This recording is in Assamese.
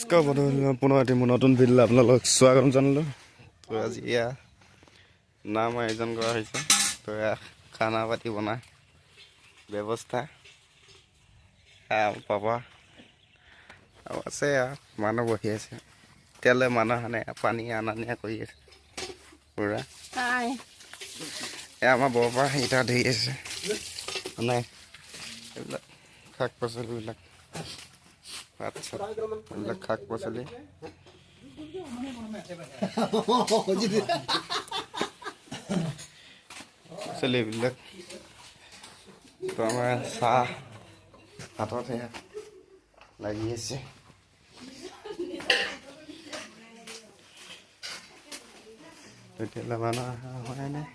নমস্কাৰ বন্ধু পুনৰ এটি নতুন ভিডিঅ'লৈ আপোনালোকক স্বাগতম জনালোঁ। তো আজি এয়া নাম আয়োজন কৰা হৈছে। তো এয়া খানা পাতি বনাই ব্যৱস্থা পাবা আৰু আছে মানুহ বহি আছে। এতিয়ালৈ মানুহ আনে পানী অনা নিয়া কৰি আছে পূৰা। এয়া আমাৰ বৰপৰা ইটা ধৰি আছে মানে এইবিলাক শাক পাচলিবিলাক এইবিলাক শাক পাচলি পাচলিবিলাক তো আমাৰ চাহ হাতত সেয়া লাগি আছে। তেতিয়াহ'লে মানুহ অহা হোৱাই নাই।